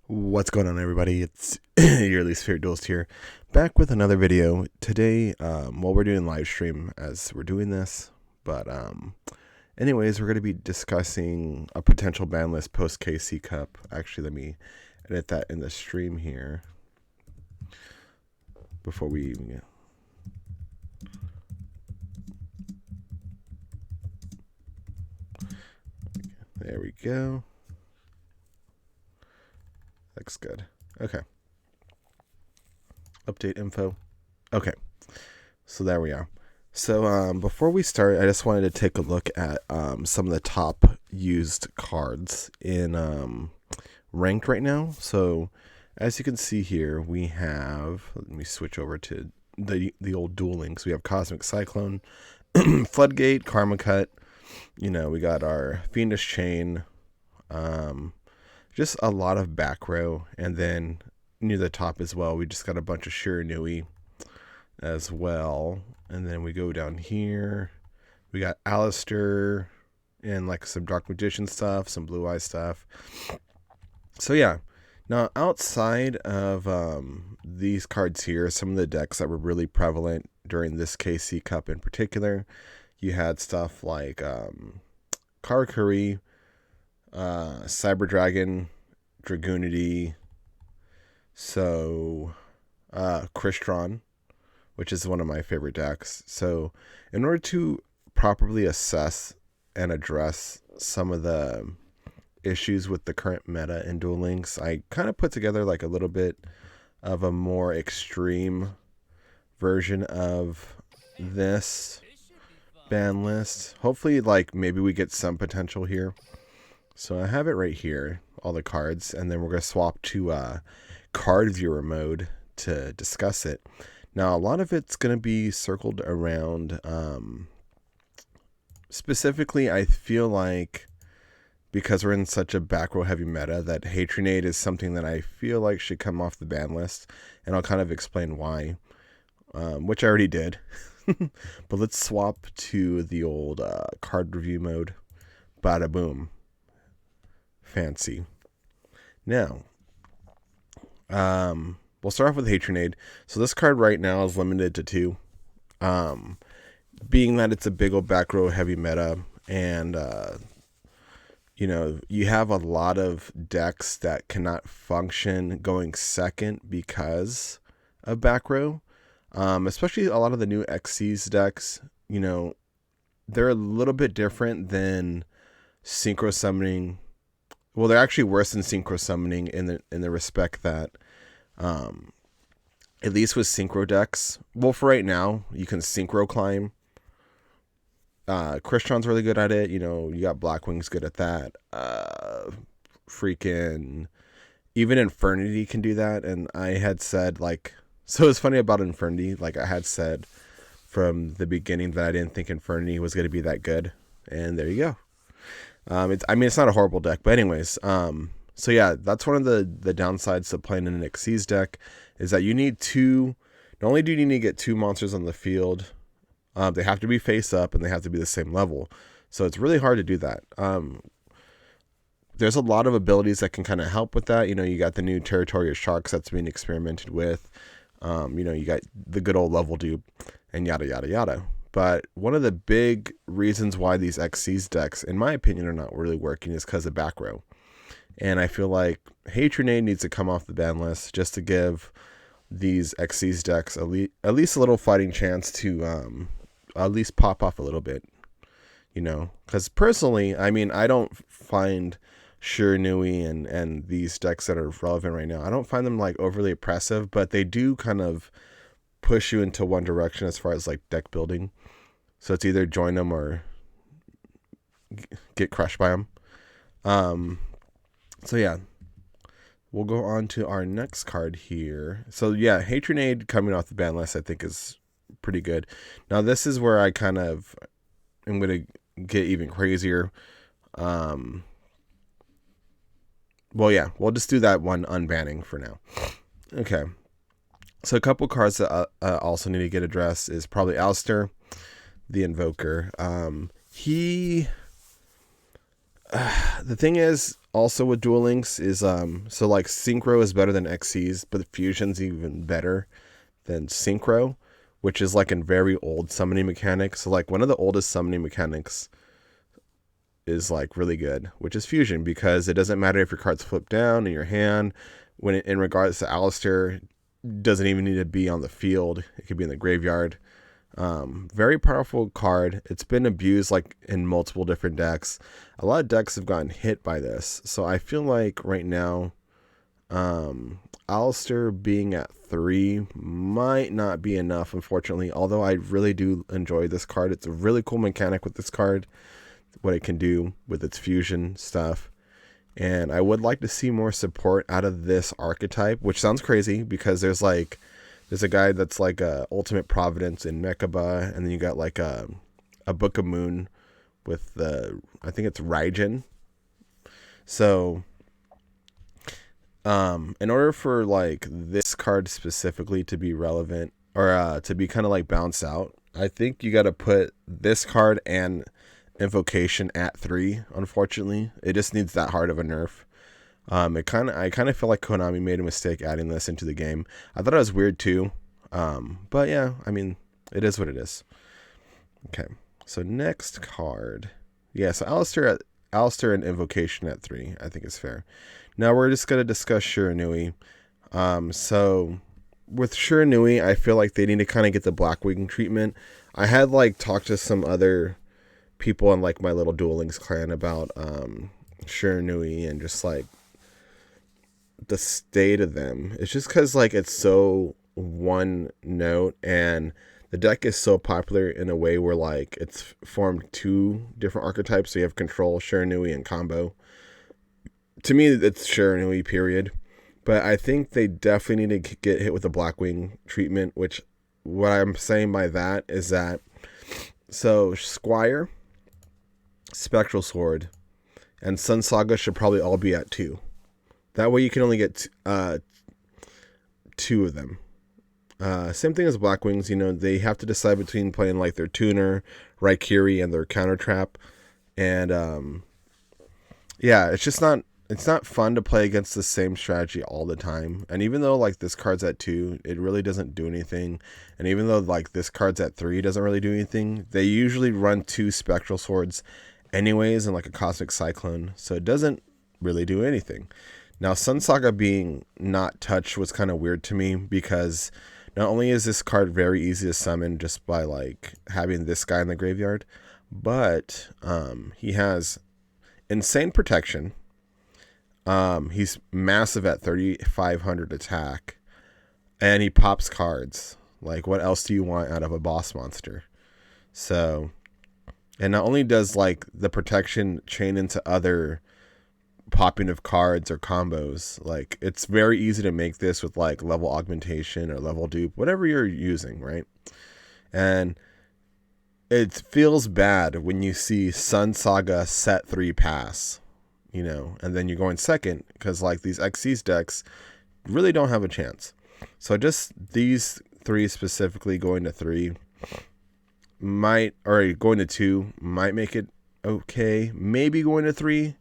What's going on, everybody? It's your least favorite duelist here, back with another video today. We're doing live stream as we're doing this, but anyways, we're going to be discussing a potential ban list post KC Cup. Actually, let me edit that in the stream here before we even get. There we go. Looks good. Okay. Update info. Okay. So there we are. So before we start, I just wanted to take a look at some of the top used cards in ranked right now. So as you can see here, we have, let me switch over to the old duel links. We have Cosmic Cyclone, Floodgate, Karma Cut. You know, we got our Fiendish Chain, just a lot of back row, and then near the top as well, we just got a bunch of Shiranui as well. And then we go down here, we got Alistair and like some Dark Magician stuff, some Blue Eye stuff. So yeah, now outside of these cards here, some of the decks that were really prevalent during this KC Cup in particular, you had stuff like Karakuri, Cyber Dragon, Dragoonity, so Crystron, which is one of my favorite decks. So in order to properly assess and address some of the issues with the current meta in Duel Links, I kind of put together like a little bit of a more extreme version of this ban list. Hopefully, like, maybe we get some potential here. So I have it right here, all the cards, and then we're going to swap to card viewer mode to discuss it. Now, a lot of it's going to be circled around, specifically, I feel like, because we're in such a back row heavy meta, that Hatrenade is something that I feel like should come off the ban list, and I'll kind of explain why, which I already did. But let's swap to the old card review mode. Bada boom. Fancy. Now, we'll start off with Hatrenade. So this card right now is limited to 2. Being that it's a big old back row heavy meta, and you know, you have a lot of decks that cannot function going second because of back row. Especially a lot of the new XC's decks, you know, they're a little bit different than synchro summoning. Well, they're actually worse than synchro summoning in the respect that, at least with synchro decks, well, for right now, you can synchro climb. Crystron's really good at it. You know, you got Blackwing's good at that. Freaking even Infernity can do that. And I had said, like, so it's funny about Infernity. Like, I had said from the beginning that I didn't think Infernity was going to be that good, and there you go. It's not a horrible deck, but anyways, so yeah, that's one of the downsides to playing in an Xyz deck, is that you need 2. Not only do you need to get 2 monsters on the field, they have to be face up and they have to be the same level. So it's really hard to do that. There's a lot of abilities that can kind of help with that. You know, you got the new Territorial Sharks that's being experimented with. You know, you got the good old level dupe and yada, yada, yada. But one of the big reasons why these XC's decks, in my opinion, are not really working is because of back row. And I feel like Hatrenade needs to come off the ban list just to give these XC's decks at least a little fighting chance to at least pop off a little bit. You know, because personally, I mean, I don't find Shiranui and these decks that are relevant right now, I don't find them like overly oppressive, but they do kind of push you into one direction as far as like deck building. So it's either join them or get crushed by them. So yeah, we'll go on to our next card here. So yeah, Hatrenade coming off the ban list I think is pretty good. Now this is where I kind of am going to get even crazier. Well, yeah, we'll just do that one unbanning for now. Okay. So a couple cards that also need to get addressed is probably Alistair, the Invoker. The thing is, also with Duel Links is so like Synchro is better than XC's, but Fusion's even better than Synchro, which is like a very old summoning mechanic. So like one of the oldest summoning mechanics is like really good, which is Fusion, because it doesn't matter if your cards flip down in your hand. When in regards to Alistair, doesn't even need to be on the field. It could be in the graveyard. Very powerful card. It's been abused like in multiple different decks. A lot of decks have gotten hit by this. So I feel like right now, Alistair being at 3 might not be enough, unfortunately. Although I really do enjoy this card. It's a really cool mechanic with this card, what it can do with its fusion stuff. And I would like to see more support out of this archetype, which sounds crazy because there's a guy that's like a Ultimate Providence in Mechaba, and then you got like a Book of Moon with I think it's Raijin. So in order for like this card specifically to be relevant or to be kind of like bounced out, I think you got to put this card and Invocation at 3. Unfortunately, it just needs that hard of a nerf. I kind of feel like Konami made a mistake adding this into the game. I thought it was weird too, but yeah, I mean, it is what it is. Okay, so next card, yeah, so Alistair and Invocation at 3, I think is fair. Now we're just gonna discuss Shiranui. So with Shiranui, I feel like they need to kind of get the Blackwing treatment. I had like talked to some other people in like my little Duel Links clan about Shiranui and just like the state of them. It's just because like it's so one note, and the deck is so popular in a way where like it's formed 2 different archetypes. So you have Control, Shiranui, and Combo. To me, it's Shiranui, period. But I think they definitely need to get hit with the Blackwing treatment, which what I'm saying by that is that so Squire, Spectral Sword, and Sun Saga should probably all be at 2. That way you can only get 2 of them. Same thing as Blackwings, you know, they have to decide between playing like their Tuner, Raikiri, and their Counter Trap. And yeah, it's not fun to play against the same strategy all the time. And even though like this card's at 2, it really doesn't do anything. And even though like this card's at 3 doesn't really do anything, they usually run 2 Spectral Swords anyways and like a Cosmic Cyclone. So it doesn't really do anything. Now, Sun Saga being not touched was kind of weird to me because not only is this card very easy to summon just by like having this guy in the graveyard, but he has insane protection. He's massive at 3,500 attack, and he pops cards. Like, what else do you want out of a boss monster? So, and not only does like the protection chain into other popping of cards or combos, like it's very easy to make this with like level augmentation or level dupe, whatever you're using, right? And it feels bad when you see Sun Saga set 3 pass, you know, and then you're going second because like these XC's decks really don't have a chance. So just these 3 specifically going to 3 might, or going to 2 might make it okay. Maybe going to 3.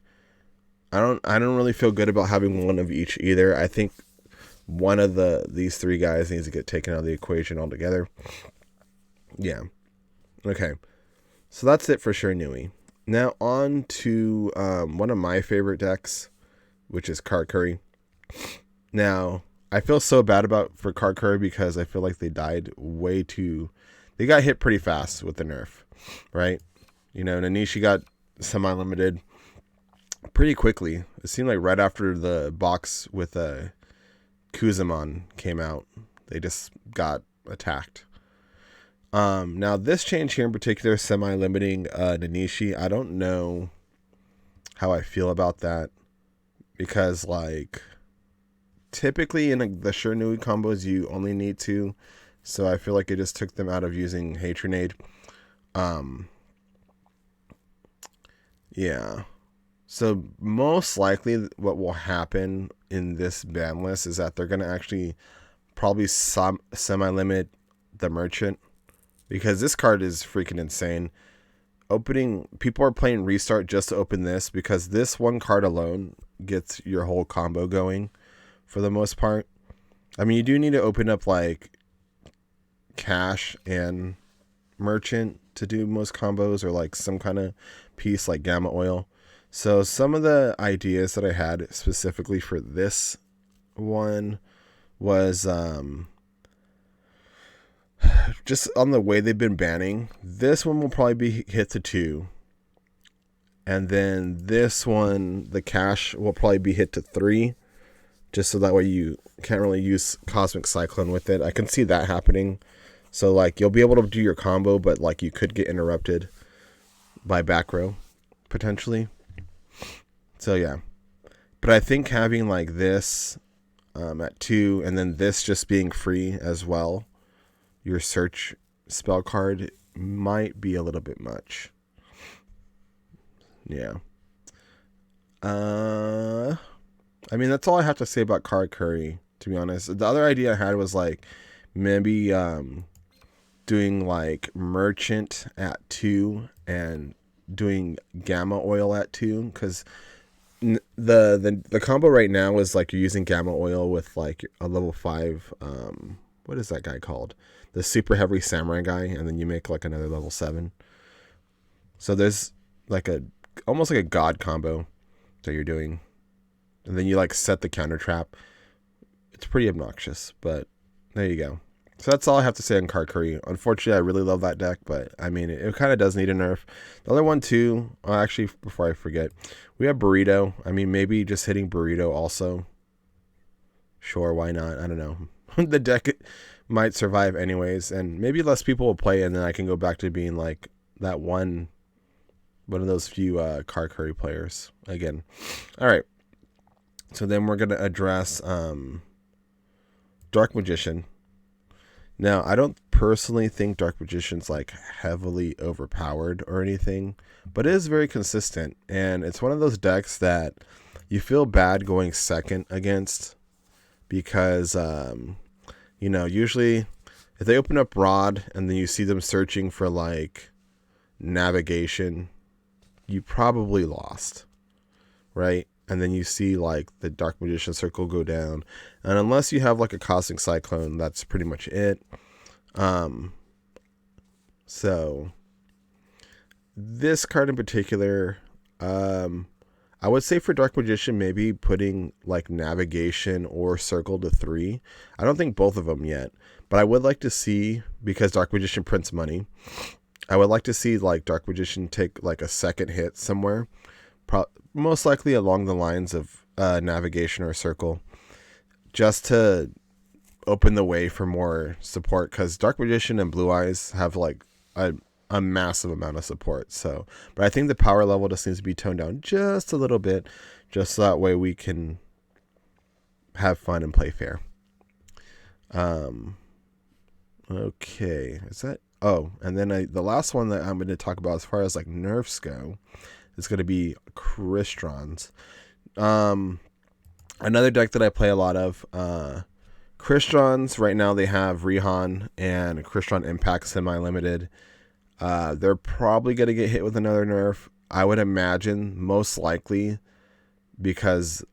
I don't really feel good about having one of each either. I think one of these 3 guys needs to get taken out of the equation altogether. Yeah. Okay. So that's it for Shiranui. Now on to one of my favorite decks, which is Karkuri. Now, I feel so bad for Karkuri because I feel like they died they got hit pretty fast with the nerf, right? You know, Nanishi got semi-limited pretty quickly. It seemed like right after the box with Kuzamon came out, they just got attacked. Now this change here in particular, semi-limiting Nanishi, I don't know how I feel about that because like typically in the Shiranui combos you only need 2, so I feel like it just took them out of using Hatrenade. Yeah. So most likely what will happen in this ban list is that they're going to actually probably semi-limit the Merchant because this card is freaking insane. People are playing Restart just to open this because this one card alone gets your whole combo going for the most part. I mean, you do need to open up like cash and merchant to do most combos, or like some kind of piece like gamma oil. So some of the ideas that I had specifically for this one was just on the way they've been banning. This one will probably be hit to 2. And then this one, the cash will probably be hit to 3. Just so that way you can't really use Cosmic Cyclone with it. I can see that happening. So like you'll be able to do your combo, but like you could get interrupted by back row potentially. So yeah. But I think having like this at 2 and then this just being free as well, your search spell card might be a little bit much. Yeah. I mean, that's all I have to say about card curry, to be honest. The other idea I had was like maybe doing like merchant at 2 and doing gamma oil at 2, because the combo right now is like you're using gamma oil with like a level 5 what is that guy called, the super heavy samurai guy, and then you make like another level 7. So there's like almost like a god combo that you're doing, and then you like set the counter trap. It's pretty obnoxious, but there you go. So that's all I have to say on card curry. Unfortunately, I really love that deck, but I mean, it kind of does need a nerf. The other one too, actually, before I forget, we have Burrito. I mean, maybe just hitting Burrito also. Sure, why not? I don't know. The deck might survive anyways, and maybe less people will play, and then I can go back to being like that one of those few card curry players again. All right. So then we're going to address Dark Magician. Now, I don't personally think Dark Magician's like heavily overpowered or anything, but it is very consistent, and it's one of those decks that you feel bad going second against, because usually if they open up Rod and then you see them searching for like navigation, you probably lost, right? And then you see like the Dark Magician circle go down, and unless you have like a Cosmic Cyclone, that's pretty much it. So this card in particular, I would say for Dark Magician, maybe putting like navigation or circle to 3. I don't think both of them yet, but I would like to see, because Dark Magician prints money, I would like to see like Dark Magician take like a second hit somewhere, most likely along the lines of navigation or circle, just to open the way for more support, because Dark Magician and Blue Eyes have like a massive amount of support. So, but I think the power level just needs to be toned down just a little bit, just so that way we can have fun and play fair. Okay, is that? Oh, and then the last one that I'm going to talk about as far as like nerfs go is going to be Crystron's. Another deck that I play a lot of. Crystron's right now, they have Rihan and Crystron Impact semi-limited. They're probably going to get hit with another nerf. I would imagine, most likely, because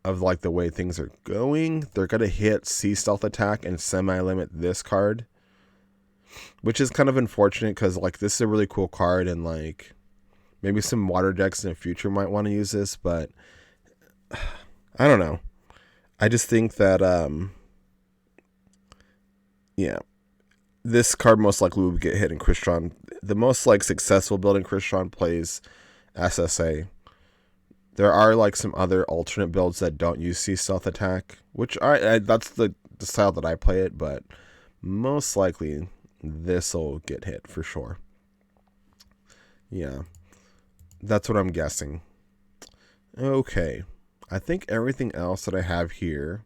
of like the way things are going, they're going to hit Sea Stealth Attack and semi-limit this card, which is kind of unfortunate, because like this is a really cool card, and like maybe some water decks in the future might want to use this, but I don't know. I just think that this card most likely will get hit in Crystron. The most like successful build in Crystron plays SSA. There are like some other alternate builds that don't use Sea Stealth Attack, which that's the style that I play it, but most likely this will get hit for sure. Yeah, that's what I'm guessing. Okay, I think everything else that I have here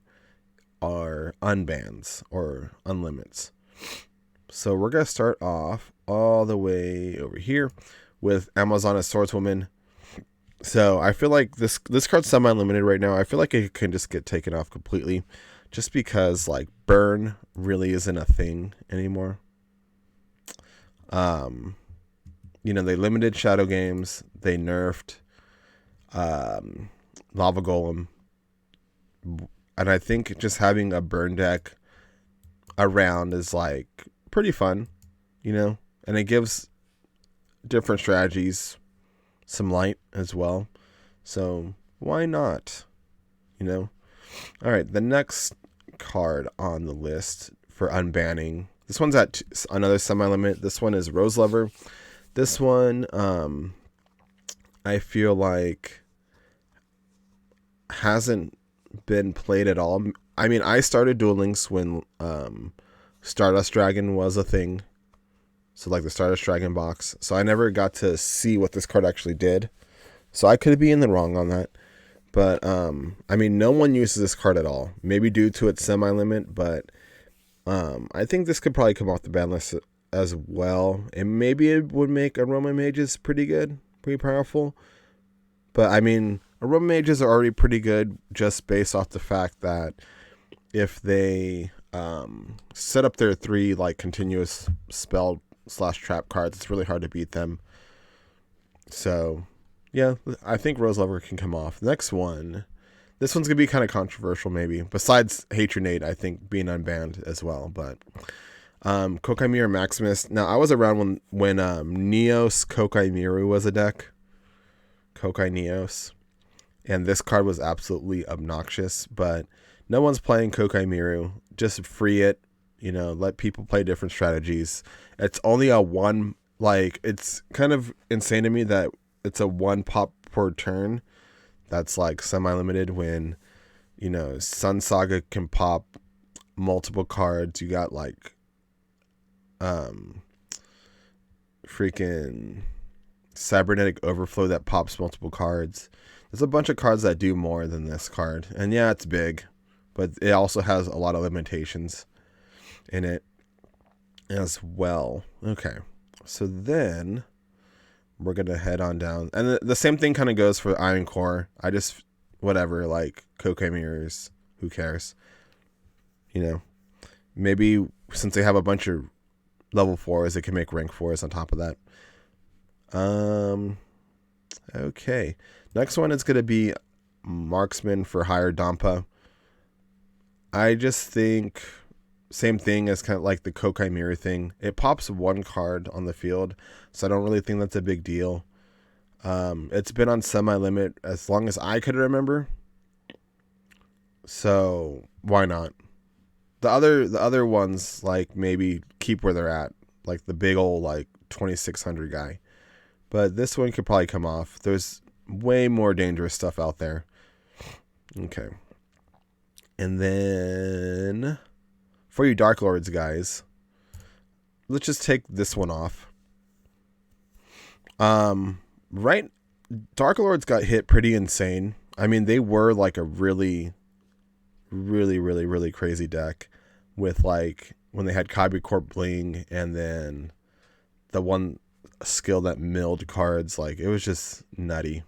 are unbans or unlimits. So we're going to start off all the way over here with Amazoness Swordswoman. So I feel like this card's semi-limited right now. I feel like it can just get taken off completely, just because like burn really isn't a thing anymore. They limited Shadow Games. They nerfed Lava Golem. And I think just having a burn deck around is like pretty fun, you know? And it gives different strategies some light as well. So why not? You know? Alright, the next card on the list for unbanning. This one's at another semi-limit. This one is Rose Lover. This one, I feel like hasn't been played at all. I mean, I started Duel Links when Stardust Dragon was a thing. So like the Stardust Dragon box. So I never got to see what this card actually did. So I could be in the wrong on that. But, I mean, no one uses this card at all. Maybe due to its semi-limit, but I think this could probably come off the ban list as well. And maybe it would make Aroma Mages pretty good, pretty powerful. But, I mean, Aroma Mages are already pretty good just based off the fact that if they set up their 3, like, continuous spell / trap cards, it's really hard to beat them. So yeah, I think Rose Lover can come off. Next one. This one's going to be kind of controversial maybe. Besides Hatrenade, I think, being unbanned as well. But Kokai Miru Maximus. Now, I was around when Neos Kokai Miru was a deck. Kokai Neos. And this card was absolutely obnoxious. But no one's playing Kokai Miru. Just free it. You know, let people play different strategies. It's only a one... Like, it's kind of insane to me that it's a 1 pop per turn. That's like semi-limited when, you know, Sun Saga can pop multiple cards. You got like freaking Cybernetic Overflow that pops multiple cards. There's a bunch of cards that do more than this card. And yeah, it's big, but it also has a lot of limitations in it as well. Okay. So then we're going to head on down. And the same thing kind of goes for Iron Core. I just, whatever, like Kokai Mirrors, who cares? You know, maybe since they have a bunch of level 4s, they can make rank 4s on top of that. Okay. Next one is going to be Marksman for higher Dampa. I just think... Same thing as kind of like the Kokai Mirror thing. It pops 1 card on the field, so I don't really think that's a big deal. It's been on semi-limit as long as I could remember. So why not? The other ones, like, maybe keep where they're at, like the big old like 2600 guy. But this one could probably come off. There's way more dangerous stuff out there. Okay. And then for you Dark Lords guys, let's just take this one off. Right, Dark Lords got hit pretty insane. I mean, they were like a really crazy deck with like when they had Kabi Corp Bling and then the one skill that milled cards. Like, it was just nutty.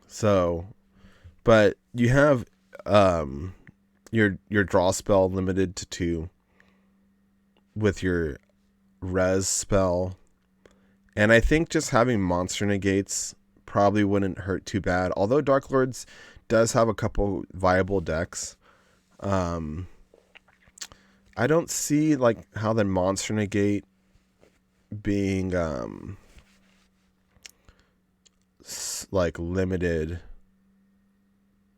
So, but you have your draw spell limited to 2 with your res spell. And I think just having monster negates probably wouldn't hurt too bad. Although Dark Lords does have a couple viable decks. I don't see like how the monster negate being like limited,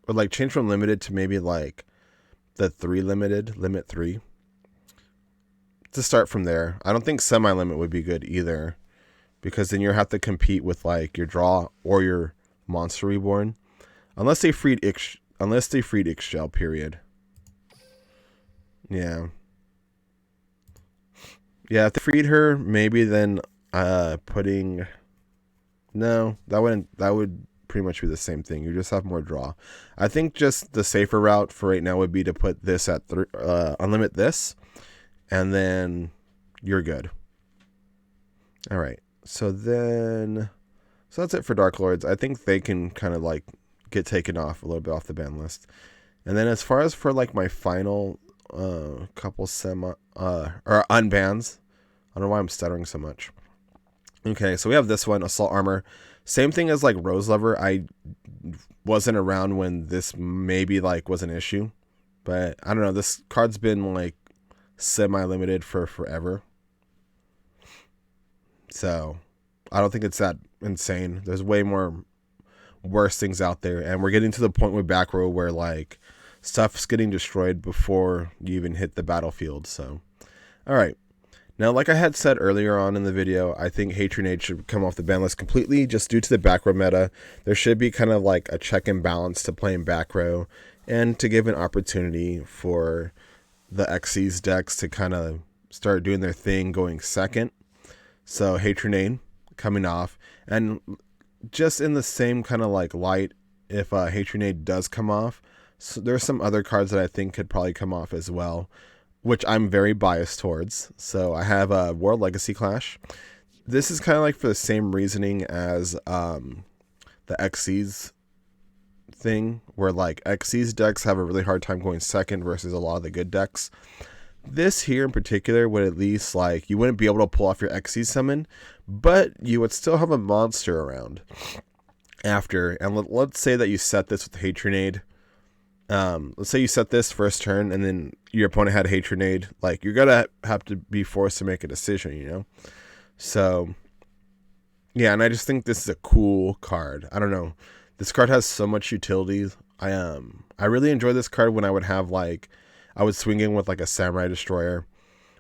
or like change from limited to maybe like the 3 limited, limit 3 to start from there. I don't think semi-limit would be good either, because then you have to compete with like your draw or your monster reborn, unless they freed Ixchel, period. Yeah, if they freed her, maybe then putting... No, that would pretty much be the same thing. You just have more draw. I think just the safer route for right now would be to put this at unlimit this, and then you're good. All right. So that's it for Dark Lords. I think they can kind of like get taken off a little bit off the ban list. And then as far as for like my final couple or unbans, I don't know why I'm stuttering so much. Okay, so we have this one, Assault Armor. Same thing as like Rose Lover. I wasn't around when this maybe like was an issue, but I don't know. This card's been like semi-limited for forever. So I don't think it's that insane. There's way more worse things out there, and we're getting to the point with back row where like stuff's getting destroyed before you even hit the battlefield. So all right, now like I had said earlier on in the video, I think Hatrenade should come off the ban list completely just due to the back row meta. There should be kind of like a check and balance to playing back row and to give an opportunity for the Xyz decks to kind of start doing their thing going second. So Hatrenade coming off, and just in the same kind of like light, if Hatrenade does come off, so there's some other cards that I think could probably come off as well, which I'm very biased towards. So I have a World Legacy Clash. This is kind of like for the same reasoning as the Xyz thing, where like Xyz decks have a really hard time going second versus a lot of the good decks. This here in particular would at least like, you wouldn't be able to pull off your Xyz summon, but you would still have a monster around after. And let's say that you set this with Hatrenade. Let's say you set this first turn and then your opponent had Hatrenade. Like, you're gonna have to be forced to make a decision, you know? So yeah, and I just think this is a cool card. I don't know. This card has so much utility. I really enjoy this card when I would have like, I would swing in with like a Samurai Destroyer,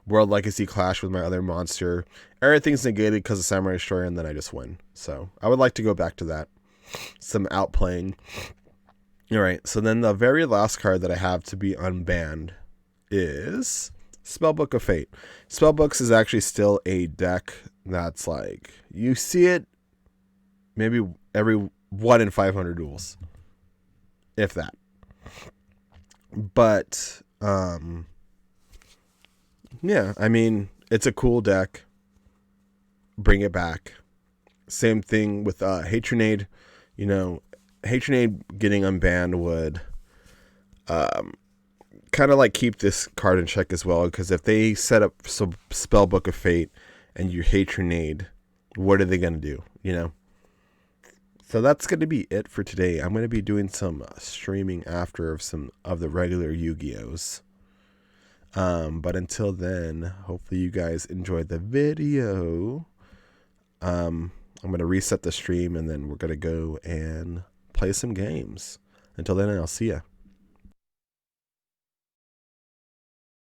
World Legacy Clash with my other monster. Everything's negated because of Samurai Destroyer, and then I just win. So I would like to go back to that. Some outplaying. All right, so then the very last card that I have to be unbanned is Spellbook of Fate. Spellbooks is actually still a deck that's like, you see it maybe every 1 in 500 duels, if that. But yeah, I mean, it's a cool deck. Bring it back. Same thing with Hatrenade. You know, Hatrenade getting unbanned would kind of like keep this card in check as well, because if they set up some Spellbook of Fate and you Hatrenade, what are they going to do, you know? So that's going to be it for today. I'm going to be doing some streaming after of some of the regular Yu-Gi-Ohs. But until then, hopefully you guys enjoyed the video. I'm going to reset the stream and then we're going to go and play some games. Until then, I'll see ya.